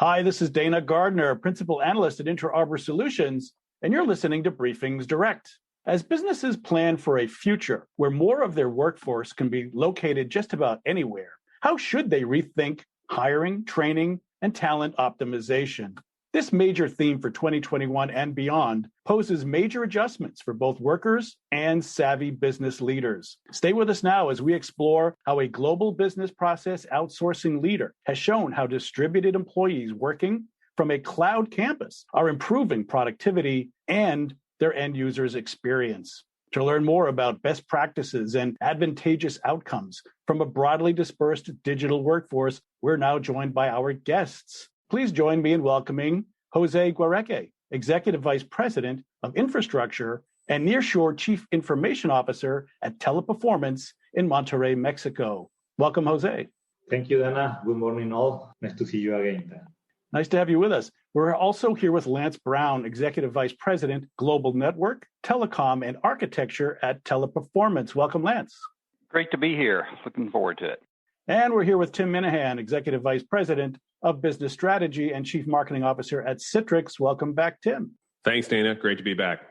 Hi, this is Dana Gardner, Principal Analyst at InterArmor Solutions, and you're listening to BriefingsDirect. As businesses plan for a future where more of their workforce can be located just about anywhere, how should they rethink hiring, training, and talent optimization? This major theme for 2021 and beyond poses major adjustments for both workers and savvy business leaders. Stay with us now as we explore how a global business process outsourcing leader has shown how distributed employees working from a cloud campus are improving productivity and their end users' experience. To learn more about best practices and advantageous outcomes from a broadly dispersed digital workforce, we're now joined by our guests. Please join me in welcoming Jose Guareque, Executive Vice President of Infrastructure and Nearshore Chief Information Officer at Teleperformance in Monterrey, Mexico. Welcome, Jose. Thank you, Dana. Good morning, all. Nice to see you again. Nice to have you with us. We're also here with Lance Brown, Executive Vice President, Global Network, Telecom, and Architecture at Teleperformance. Welcome, Lance. Great to be here. Looking forward to it. And we're here with Tim Minahan, Executive Vice President of Business Strategy and Chief Marketing Officer at Citrix. Welcome back, Tim. Thanks, Dana. Great to be back.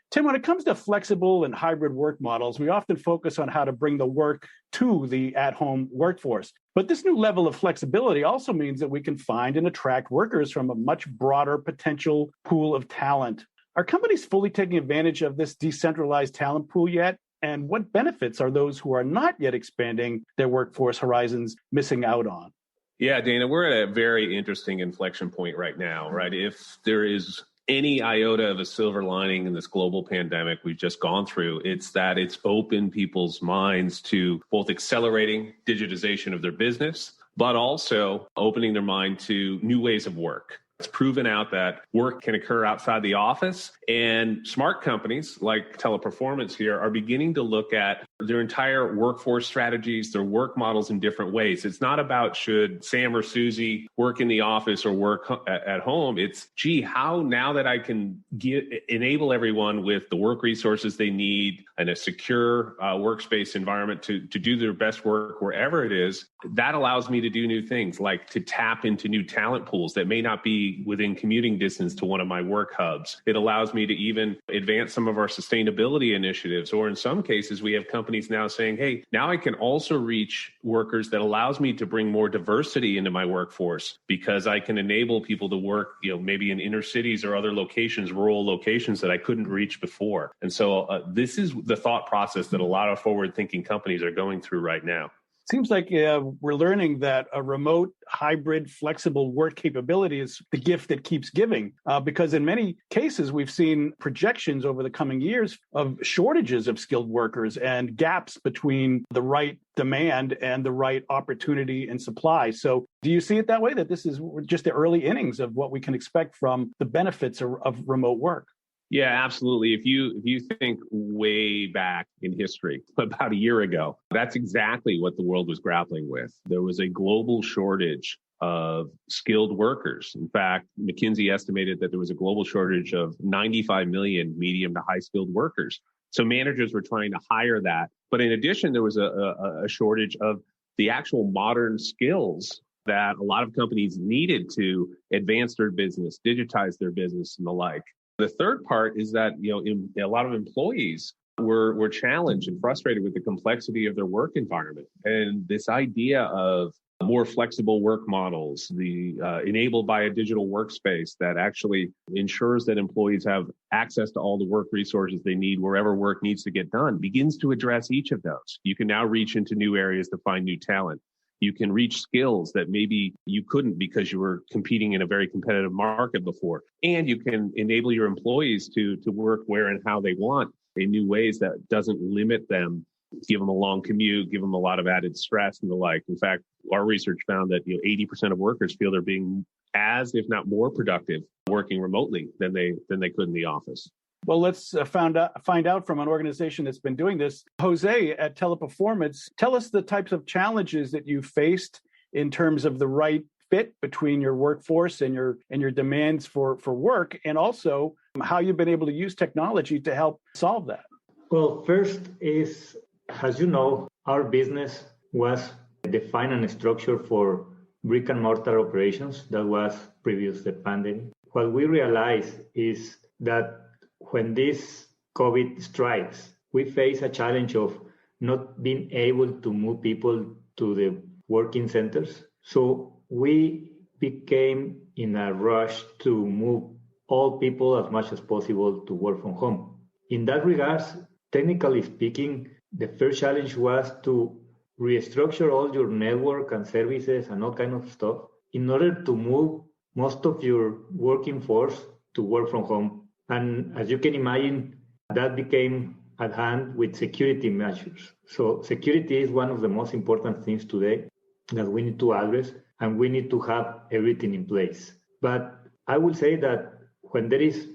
Tim, when it comes to flexible and hybrid work models, we often focus on how to bring the work to the at-home workforce. But this new level of flexibility also means that we can find and attract workers from a much broader potential pool of talent. Are companies fully taking advantage of this decentralized talent pool yet? And what benefits are those who are not yet expanding their workforce horizons missing out on? Yeah, Dana, we're at a very interesting inflection point right now, right? If there is any iota of a silver lining in this global pandemic we've just gone through, it's that it's opened people's minds to both accelerating digitization of their business, but also opening their mind to new ways of work. It's proven out that work can occur outside the office, and smart companies like Teleperformance here are beginning to look at their entire workforce strategies, their work models in different ways. It's not about should Sam or Susie work in the office or work at home. It's, gee, how now that I can enable everyone with the work resources they need and a secure workspace environment to do their best work wherever it is, that allows me to do new things like to tap into new talent pools that may not be within commuting distance to one of my work hubs. It allows me to even advance some of our sustainability initiatives, or in some cases, we have companies now saying, hey, now I can also reach workers that allows me to bring more diversity into my workforce because I can enable people to work, maybe in inner cities or other locations, rural locations that I couldn't reach before. And so this is the thought process that a lot of forward-thinking companies are going through right now. Seems like we're learning that a remote, hybrid, flexible work capability is the gift that keeps giving, because in many cases, we've seen projections over the coming years of shortages of skilled workers and gaps between the right demand and the right opportunity and supply. So do you see it that way, that this is just the early innings of what we can expect from the benefits of remote work? Yeah, absolutely. If you think way back in history, about a year ago, that's exactly what the world was grappling with. There was a global shortage of skilled workers. In fact, McKinsey estimated that there was a global shortage of 95 million medium to high skilled workers. So managers were trying to hire that. But in addition, there was a shortage of the actual modern skills that a lot of companies needed to advance their business, digitize their business, and the like. The third part is that, a lot of employees were challenged and frustrated with the complexity of their work environment. And this idea of more flexible work models, enabled by a digital workspace that actually ensures that employees have access to all the work resources they need wherever work needs to get done, begins to address each of those. You can now reach into new areas to find new talent. You can reach skills that maybe you couldn't because you were competing in a very competitive market before. And you can enable your employees to work where and how they want in new ways that doesn't limit them, give them a long commute, give them a lot of added stress and the like. In fact, our research found that 80% of workers feel they're being as, if not more productive, working remotely than they could in the office. Well, let's find out from an organization that's been doing this. Jose at Teleperformance, tell us the types of challenges that you faced in terms of the right fit between your workforce and your demands for work, and also how you've been able to use technology to help solve that. Well, first is, as you know, our business was defined and structured for brick and mortar operations. That was previous to the pandemic. What we realized is that when this COVID strikes, we face a challenge of not being able to move people to the working centers. So we became in a rush to move all people as much as possible to work from home. In that regards, technically speaking, the first challenge was to restructure all your network and services and all kind of stuff in order to move most of your working force to work from home. And as you can imagine, that became at hand with security measures. So security is one of the most important things today that we need to address, and we need to have everything in place. But I will say that when there is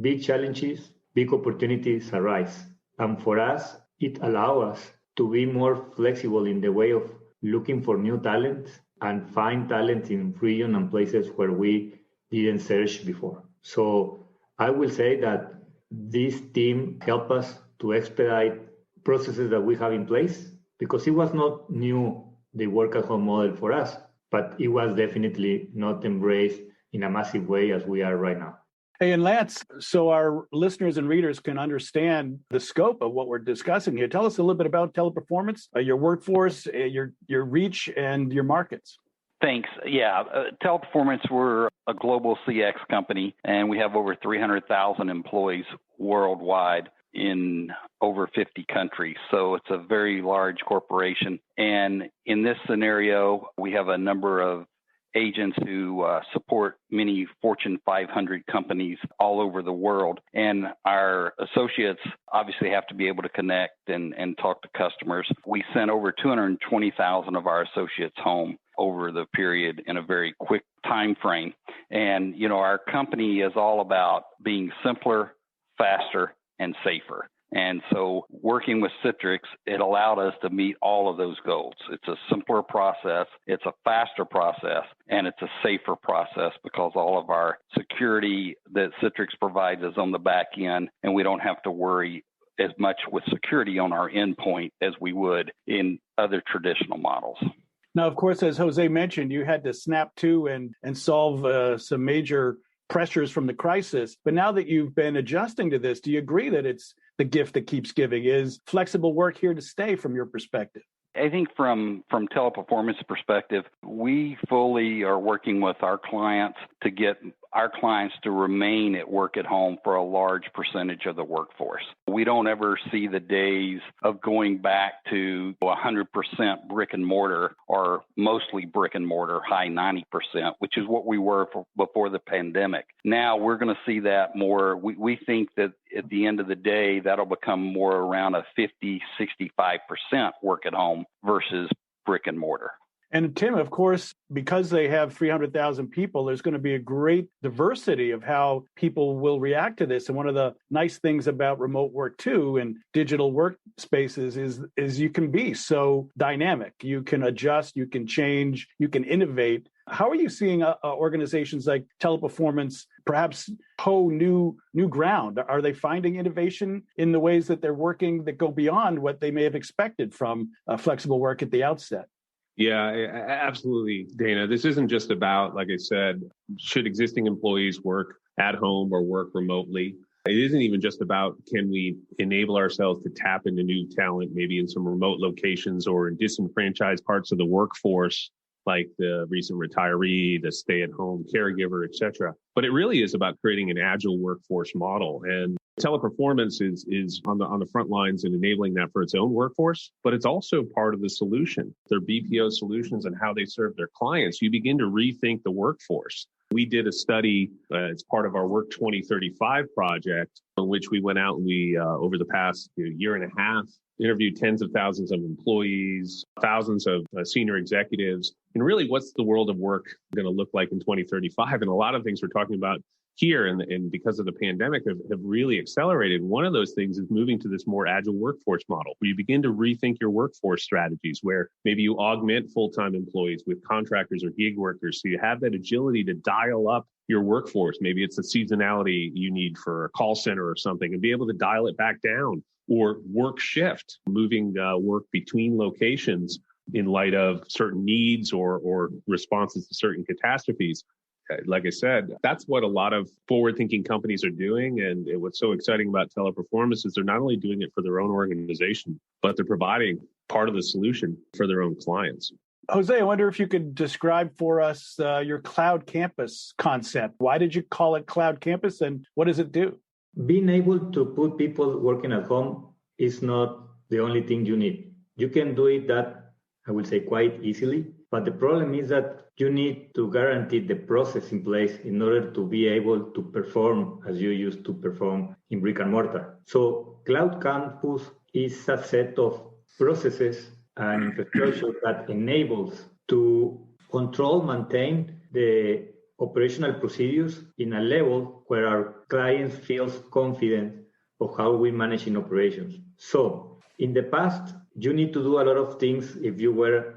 big challenges, big opportunities arise. And for us, it allows us to be more flexible in the way of looking for new talent and find talent in regions and places where we didn't search before. So I will say that this team helped us to expedite processes that we have in place, because it was not new, the work at home model for us, but it was definitely not embraced in a massive way as we are right now. Hey, and Lance, so our listeners and readers can understand the scope of what we're discussing here, tell us a little bit about Teleperformance, your workforce, your reach, and your markets. Thanks. Yeah, Teleperformance, we're a global CX company, and we have over 300,000 employees worldwide in over 50 countries. So it's a very large corporation. And in this scenario, we have a number of agents who support many Fortune 500 companies all over the world. And our associates obviously have to be able to connect and talk to customers. We sent over 220,000 of our associates home over the period in a very quick time frame. And, you know, our company is all about being simpler, faster, and safer. And so working with Citrix, it allowed us to meet all of those goals. It's a simpler process, it's a faster process, and it's a safer process because all of our security that Citrix provides is on the back end, and we don't have to worry as much with security on our endpoint as we would in other traditional models. Now, of course, as Jose mentioned, you had to snap to and solve some major pressures from the crisis. But now that you've been adjusting to this, do you agree that it's the gift that keeps giving? Is flexible work here to stay from your perspective? I think from Teleperformance perspective, we fully are working with our clients to get our clients to remain at work at home for a large percentage of the workforce. We don't ever see the days of going back to 100% brick and mortar or mostly brick and mortar, high 90%, which is what we were before the pandemic. Now we're going to see that more. We think that at the end of the day, that'll become more around a 50-65% work at home versus brick and mortar. And Tim, of course, because they have 300,000 people, there's going to be a great diversity of how people will react to this. And one of the nice things about remote work too and digital workspaces is you can be so dynamic. You can adjust, you can change, you can innovate. How are you seeing organizations like Teleperformance perhaps hoe new ground? Are they finding innovation in the ways that they're working that go beyond what they may have expected from flexible work at the outset? Yeah, absolutely, Dana. This isn't just about, like I said, should existing employees work at home or work remotely. It isn't even just about can we enable ourselves to tap into new talent, maybe in some remote locations or in disenfranchised parts of the workforce, like the recent retiree, the stay-at-home caregiver, et cetera. But it really is about creating an agile workforce model. And Teleperformance is on the front lines in enabling that for its own workforce, but it's also part of the solution. Their BPO solutions and how they serve their clients, you begin to rethink the workforce. We did a study as part of our Work 2035 project, in which we went out and we, over the past year and a half, interviewed tens of thousands of employees, thousands of senior executives, and really what's the world of work going to look like in 2035? And a lot of things we're talking about here and because of the pandemic have really accelerated. One of those things is moving to this more agile workforce model where you begin to rethink your workforce strategies, where maybe you augment full-time employees with contractors or gig workers. So you have that agility to dial up your workforce. Maybe it's the seasonality you need for a call center or something, and be able to dial it back down, or work shift, moving work between locations in light of certain needs or responses to certain catastrophes. Like I said, that's what a lot of forward-thinking companies are doing. And what's so exciting about teleperformance is they're not only doing it for their own organization, but they're providing part of the solution for their own clients. Jose, I wonder if you could describe for us your cloud campus concept. Why did you call it cloud campus and what does it do? Being able to put people working at home is not the only thing you need. You can do it that, I would say, quite easily. But the problem is that you need to guarantee the process in place in order to be able to perform as you used to perform in brick and mortar. So Cloud Campus is a set of processes and infrastructure that enables to control, maintain the operational procedures in a level where our clients feels confident of how we manage in operations. So in the past, you need to do a lot of things. If you were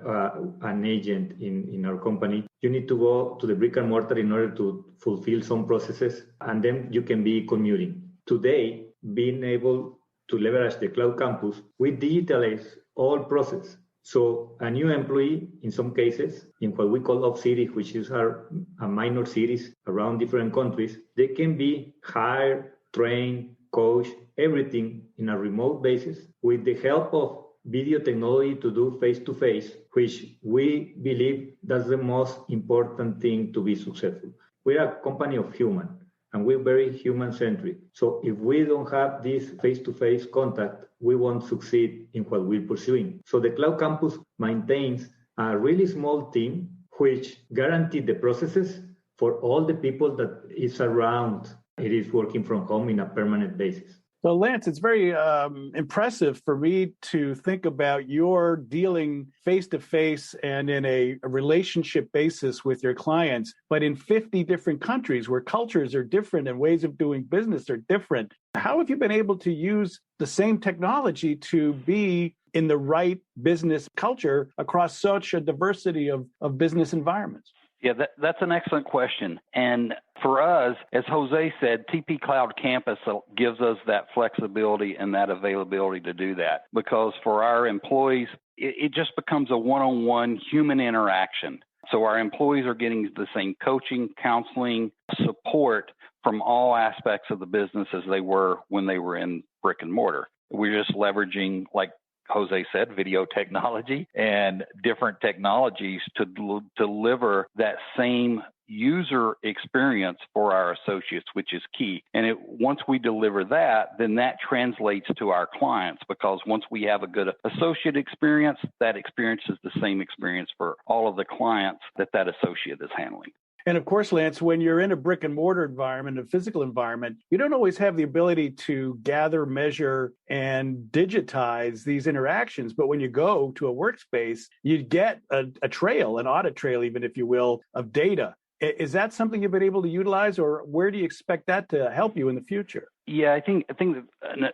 an agent in our company, you need to go to the brick and mortar in order to fulfill some processes, and then you can be commuting. Today, being able to leverage the Cloud Campus, we digitalize all process. So a new employee, in some cases, in what we call off cities, which is our minor cities around different countries, they can be hired, trained, coached, everything in a remote basis with the help of video technology to do face-to-face, which we believe that's the most important thing to be successful. We're a company of human, and we're very human-centric. So if we don't have this face-to-face contact, we won't succeed in what we're pursuing. So the Cloud Campus maintains a really small team which guarantees the processes for all the people that is around. It is working from home in a permanent basis. So Lance, it's very impressive for me to think about your dealing face-to-face and in a relationship basis with your clients, but in 50 different countries where cultures are different and ways of doing business are different. How have you been able to use the same technology to be in the right business culture across such a diversity of business environments? Yeah, that's an excellent question. And for us, as Jose said, TP Cloud Campus gives us that flexibility and that availability to do that. Because for our employees, it just becomes a one-on-one human interaction. So our employees are getting the same coaching, counseling, support from all aspects of the business as they were when they were in brick and mortar. We're just leveraging, like Jose said, video technology and different technologies to deliver that same user experience for our associates, which is key. And once we deliver that, then that translates to our clients, because once we have a good associate experience, that experience is the same experience for all of the clients that associate is handling. And of course, Lance, when you're in a brick and mortar environment, a physical environment, you don't always have the ability to gather, measure, and digitize these interactions. But when you go to a workspace, you get a trail, an audit trail, even if you will, of data. Is that something you've been able to utilize, or where do you expect that to help you in the future? Yeah, I think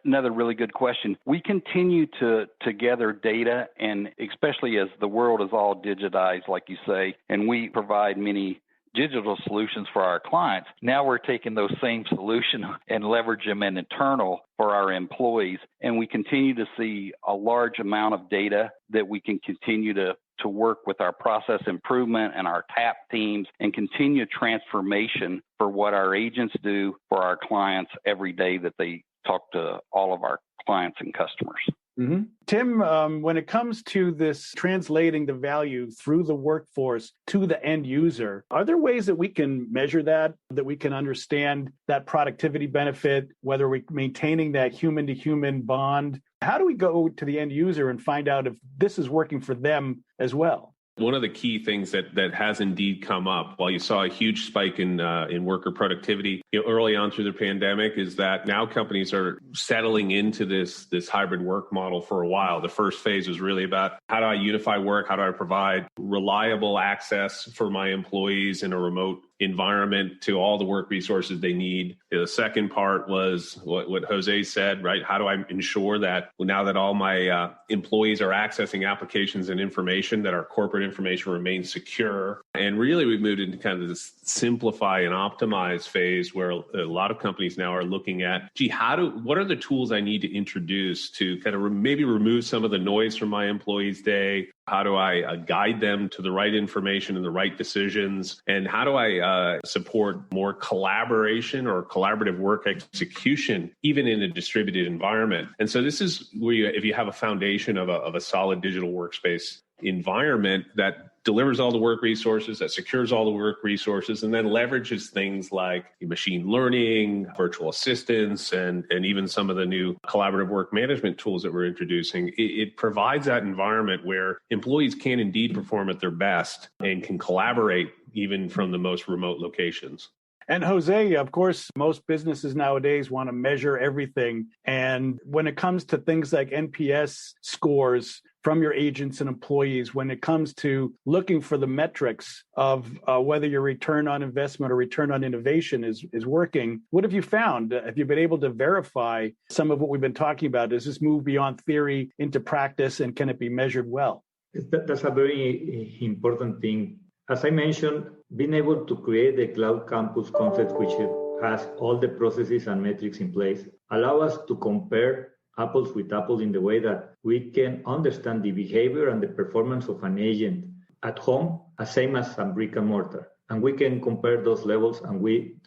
another really good question. We continue to gather data, and especially as the world is all digitized, like you say, and we provide many digital solutions for our clients. Now we're taking those same solutions and leverage them in internal for our employees. And we continue to see a large amount of data that we can continue to work with our process improvement and our TAP teams and continue transformation for what our agents do for our clients every day that they talk to all of our clients and customers. Mm-hmm. Tim, when it comes to this translating the value through the workforce to the end user, are there ways that we can measure that we can understand that productivity benefit, whether we're maintaining that human-to-human bond? How do we go to the end user and find out if this is working for them as well? One of the key things that has indeed come up, while you saw a huge spike in worker productivity early on through the pandemic, is that now companies are settling into this hybrid work model for a while. The first phase was really about how do I unify work? How do I provide reliable access for my employees in a remote environment to all the work resources they need? The second part was what Jose said, right? How do I ensure that now that all my employees are accessing applications and information, that our corporate information remains secure? And really, we've moved into kind of this simplify and optimize phase where a lot of companies now are looking at, what are the tools I need to introduce to kind of maybe remove some of the noise from my employees' day? How do I guide them to the right information and the right decisions? And how do I support more collaboration or collaborative work execution, even in a distributed environment? And so this is where if you have a foundation of a solid digital workspace environment that delivers all the work resources, that secures all the work resources, and then leverages things like machine learning, virtual assistants, and even some of the new collaborative work management tools that we're introducing. It provides that environment where employees can indeed perform at their best and can collaborate even from the most remote locations. And Jose, of course, most businesses nowadays want to measure everything. And when it comes to things like NPS scores from your agents and employees, when it comes to looking for the metrics of whether your return on investment or return on innovation is working, what have you found? Have you been able to verify some of what we've been talking about? Does this move beyond theory into practice, and can it be measured well? That's a very important thing. As I mentioned, being able to create the cloud campus concept, which has all the processes and metrics in place, allow us to compare apples with apples in the way that we can understand the behavior and the performance of an agent at home, as same as a brick and mortar. And we can compare those levels, and we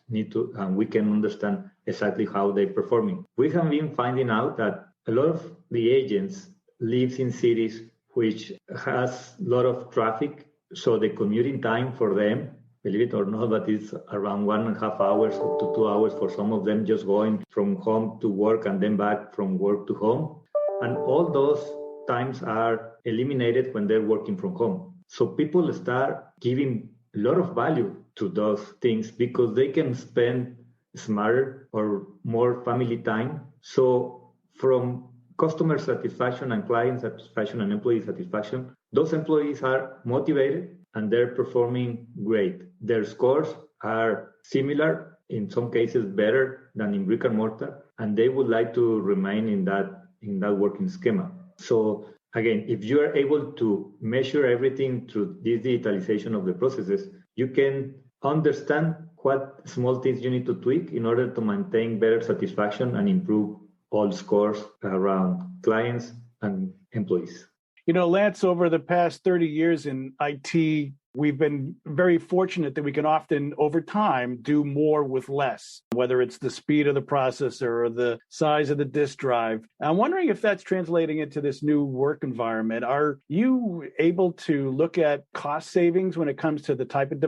can understand exactly how they're performing. We have been finding out that a lot of the agents live in cities which has a lot of traffic. So the commuting time for them, believe it or not, but it's around 1.5 hours up to 2 hours for some of them, just going from home to work and then back from work to home. And all those times are eliminated when they're working from home. So people start giving a lot of value to those things because they can spend smarter or more family time. So from customer satisfaction and client satisfaction and employee satisfaction, those employees are motivated and they're performing great. Their scores are similar, in some cases better than in brick and mortar, and they would like to remain in that working schema. So again, if you are able to measure everything through this digitalization of the processes, you can understand what small things you need to tweak in order to maintain better satisfaction and improve all scores around clients and employees. You know, Lance, over the past 30 years in IT, we've been very fortunate that we can often, over time, do more with less, whether it's the speed of the processor or the size of the disk drive. I'm wondering if that's translating into this new work environment. Are you able to look at cost savings when it comes to the type of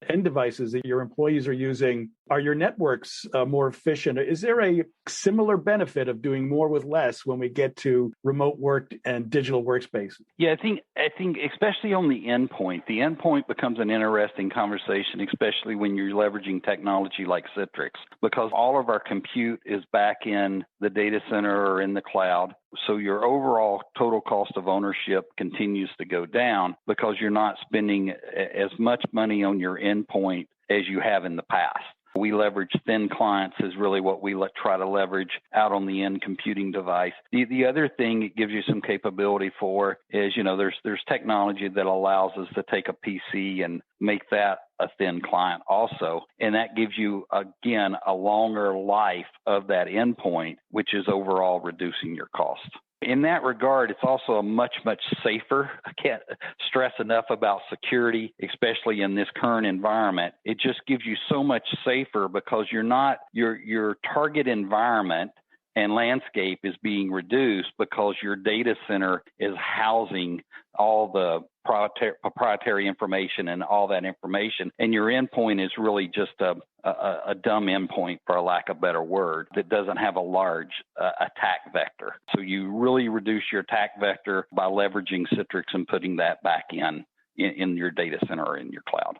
end devices that your employees are using? Are your networks more efficient? Is there a similar benefit of doing more with less when we get to remote work and digital workspace? Yeah, I think especially on the endpoint becomes an interesting conversation, especially when you're leveraging technology like Citrix, because all of our compute is back in the data center or in the cloud. So your overall total cost of ownership continues to go down because you're not spending as much money on your endpoint as you have in the past. We leverage thin clients is really what we try to leverage out on the end computing device. The other thing it gives you some capability for is, there's technology that allows us to take a PC and make that a thin client also. And that gives you, again, a longer life of that endpoint, which is overall reducing your cost. In that regard, it's also a much, much safer. I can't stress enough about security, especially in this current environment. It just gives you so much safer because your target environment and landscape is being reduced because your data center is housing all the proprietary information and all that information. And your endpoint is really just a dumb endpoint, for a lack of a better word, that doesn't have a large attack vector. So you really reduce your attack vector by leveraging Citrix and putting that back in your data center or in your cloud.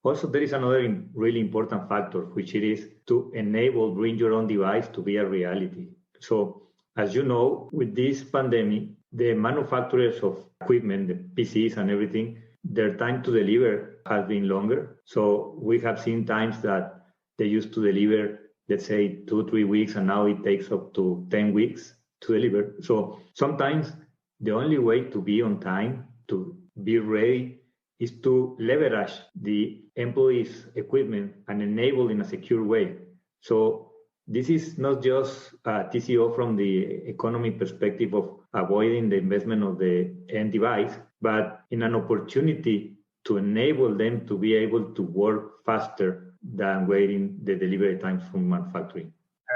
Also, there is another really important factor, which it is to enable bring your own device to be a reality. So, as you know, with this pandemic, the manufacturers of equipment, the PCs and everything, their time to deliver has been longer. So we have seen times that they used to deliver, let's say, 2-3 weeks, and now it takes up to 10 weeks to deliver. So sometimes the only way to be on time, to be ready, is to leverage the employees' equipment and enable in a secure way. So this is not just TCO from the economy perspective of avoiding the investment of the end device, but in an opportunity to enable them to be able to work faster than waiting the delivery times from manufacturing.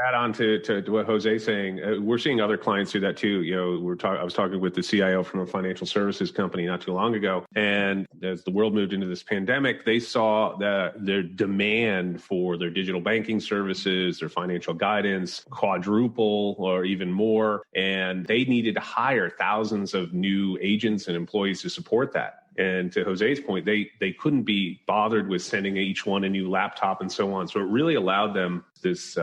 Add on to what Jose's saying, we're seeing other clients do that too. I was talking with the CIO from a financial services company not too long ago, and as the world moved into this pandemic, they saw that their demand for their digital banking services, their financial guidance, quadruple or even more, and they needed to hire thousands of new agents and employees to support that. And to Jose's point, they couldn't be bothered with sending each one a new laptop and so on. So it really allowed them this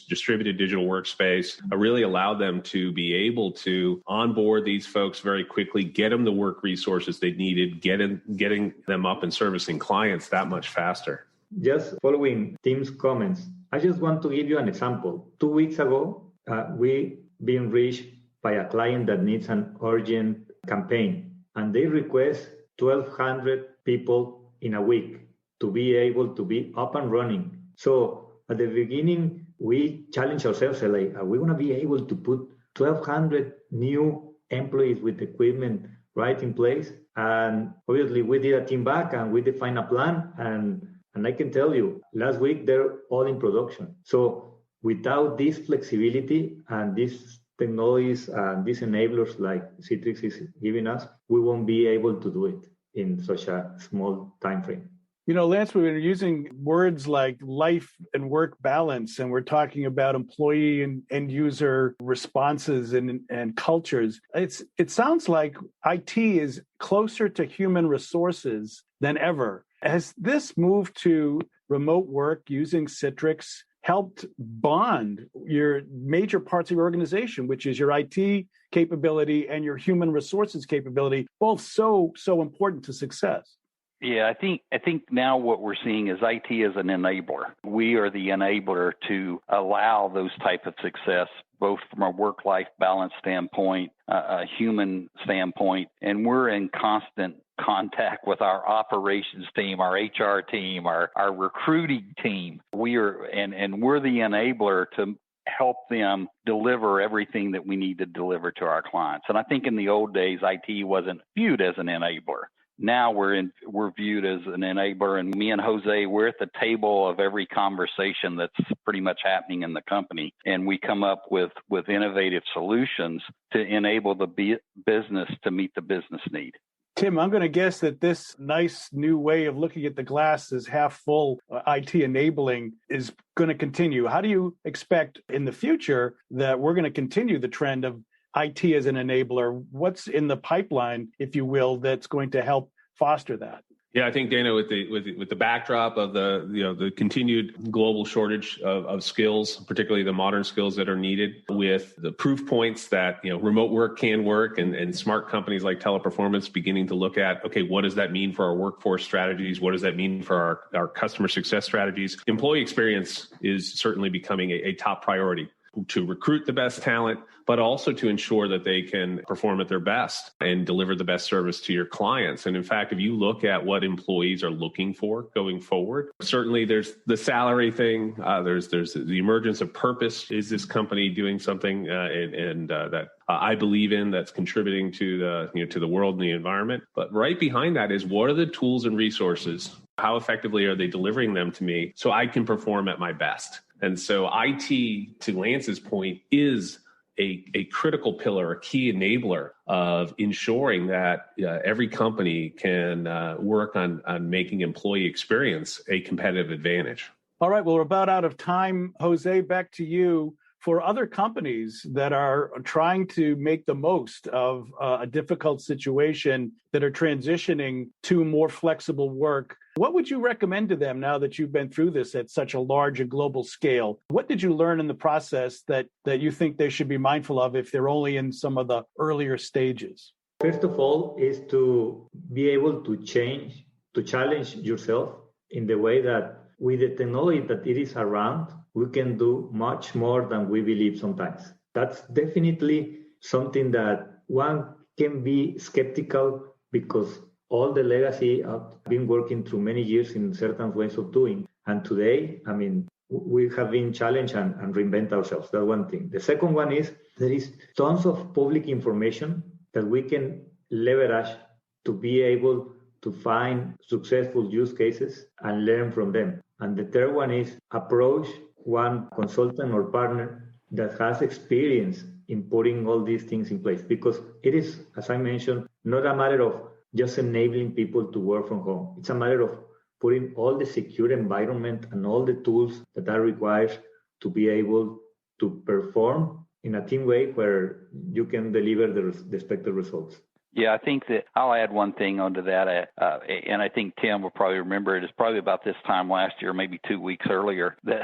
distributed digital workspace. It really allowed them to be able to onboard these folks very quickly, get them the work resources they needed, getting them up and servicing clients that much faster. Just following Tim's comments, I just want to give you an example. 2 weeks ago, we been reached by a client that needs an urgent campaign. And they request 1,200 people in a week to be able to be up and running. So at the beginning, we challenged ourselves, like, are we going to be able to put 1,200 new employees with equipment right in place? And obviously, we did a team back and we defined a plan. And I can tell you, last week, they're all in production. So without this flexibility and this technologies and these enablers like Citrix is giving us, we won't be able to do it in such a small time frame. Lance, we've been using words like life and work balance, and we're talking about employee and end user responses and cultures. It sounds like IT is closer to human resources than ever. Has this move to remote work using Citrix helped bond your major parts of your organization, which is your IT capability and your human resources capability, both so important to success? Yeah, I think now what we're seeing is IT as an enabler. We are the enabler to allow those type of success, both from a work-life balance standpoint, a human standpoint, and we're in constant contact with our operations team, our HR team, our recruiting team. We're the enabler to help them deliver everything that we need to deliver to our clients. And I think in the old days, IT wasn't viewed as an enabler. Now we're viewed as an enabler, and me and Jose, we're at the table of every conversation that's pretty much happening in the company, and we come up with innovative solutions to enable the business to meet the business need. Tim, I'm going to guess that this nice new way of looking at the glass as half full, IT enabling, is going to continue. How do you expect in the future that we're going to continue the trend of IT as an enabler? What's in the pipeline, if you will, that's going to help foster that? Yeah, I think, Dana, with the backdrop of the continued global shortage of skills, particularly the modern skills that are needed, with the proof points that remote work can work, and smart companies like Teleperformance beginning to look at, okay, what does that mean for our workforce strategies? What does that mean for our customer success strategies? Employee experience is certainly becoming a top priority to recruit the best talent, but also to ensure that they can perform at their best and deliver the best service to your clients. And in fact, if you look at what employees are looking for going forward, certainly there's the salary thing, there's the emergence of purpose. Is this company doing something that I believe in, that's contributing to the world and the environment? But right behind that is, what are the tools and resources? How effectively are they delivering them to me so I can perform at my best? And so IT, to Lance's point, is a critical pillar, a key enabler of ensuring that every company can work on making employee experience a competitive advantage. All right, well, we're about out of time. Jose, back to you. For other companies that are trying to make the most of a difficult situation, that are transitioning to more flexible work, what would you recommend to them now that you've been through this at such a large and global scale? What did you learn in the process that you think they should be mindful of if they're only in some of the earlier stages? First of all, is to be able to challenge yourself in the way that with the technology that it is around, we can do much more than we believe sometimes. That's definitely something that one can be skeptical, because all the legacy I've been working through many years in certain ways of doing. And today, we have been challenged and reinvent ourselves. That's one thing. The second one is there is tons of public information that we can leverage to be able to find successful use cases and learn from them. And the third one is approach one consultant or partner that has experience in putting all these things in place. Because it is, as I mentioned, not a matter of just enabling people to work from home. It's a matter of putting all the secure environment and all the tools that are required to be able to perform in a team way where you can deliver the expected results. Yeah, I think that I'll add one thing onto that, and I think Tim will probably remember it. It's probably about this time last year, maybe 2 weeks earlier, that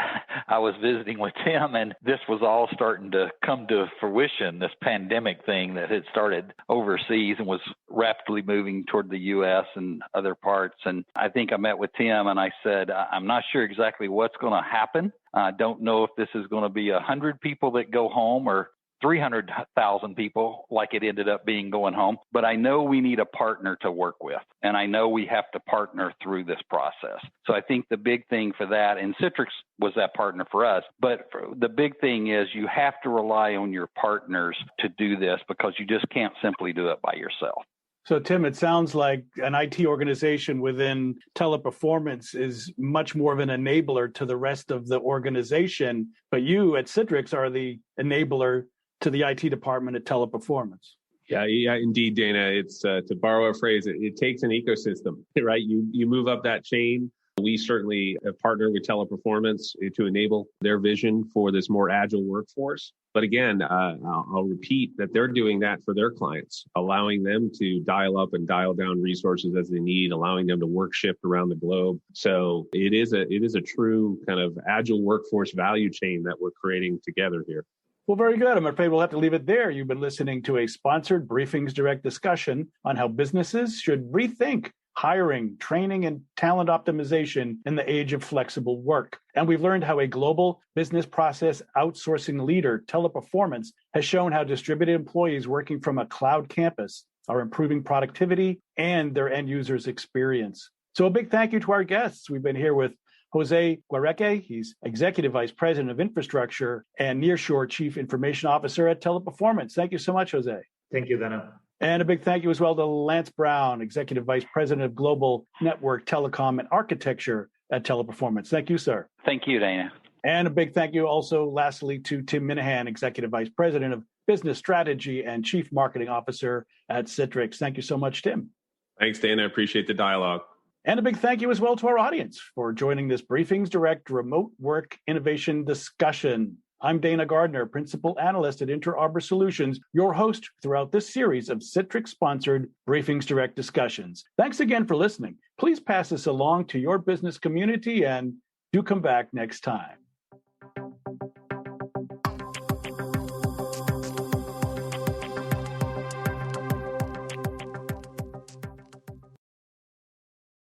I was visiting with Tim, and this was all starting to come to fruition, this pandemic thing that had started overseas and was rapidly moving toward the U.S. and other parts. And I think I met with Tim, and I said, I'm not sure exactly what's going to happen. I don't know if this is going to be 100 people that go home or 300,000 people like it ended up being going home. But I know we need a partner to work with, and I know we have to partner through this process. So I think the big thing for that, and Citrix was that partner for us, but the big thing is you have to rely on your partners to do this because you just can't simply do it by yourself. So, Tim, it sounds like an IT organization within Teleperformance is much more of an enabler to the rest of the organization, but you at Citrix are the enabler to the IT department at Teleperformance. Yeah, indeed, Dana. It's to borrow a phrase, it takes an ecosystem, right? You move up that chain. We certainly have partnered with Teleperformance to enable their vision for this more agile workforce. But again, I'll repeat that they're doing that for their clients, allowing them to dial up and dial down resources as they need, allowing them to work shift around the globe. So it is a true kind of agile workforce value chain that we're creating together here. Well, very good. I'm afraid we'll have to leave it there. You've been listening to a sponsored BriefingsDirect discussion on how businesses should rethink hiring, training, and talent optimization in the age of flexible work. And we've learned how a global business process outsourcing leader, Teleperformance, has shown how distributed employees working from a cloud campus are improving productivity and their end users' experience. So a big thank you to our guests. We've been here with Jose Guareque, he's Executive Vice President of Infrastructure and Nearshore Chief Information Officer at Teleperformance. Thank you so much, Jose. Thank you, Dana. And a big thank you as well to Lance Brown, Executive Vice President of Global Network, Telecom, and Architecture at Teleperformance. Thank you, sir. Thank you, Dana. And a big thank you also, lastly, to Tim Minahan, Executive Vice President of Business Strategy and Chief Marketing Officer at Citrix. Thank you so much, Tim. Thanks, Dana. Appreciate the dialogue. And a big thank you as well to our audience for joining this BriefingsDirect remote work innovation discussion. I'm Dana Gardner, Principal Analyst at Inter Arbor Solutions, your host throughout this series of Citrix-sponsored BriefingsDirect discussions. Thanks again for listening. Please pass this along to your business community and do come back next time.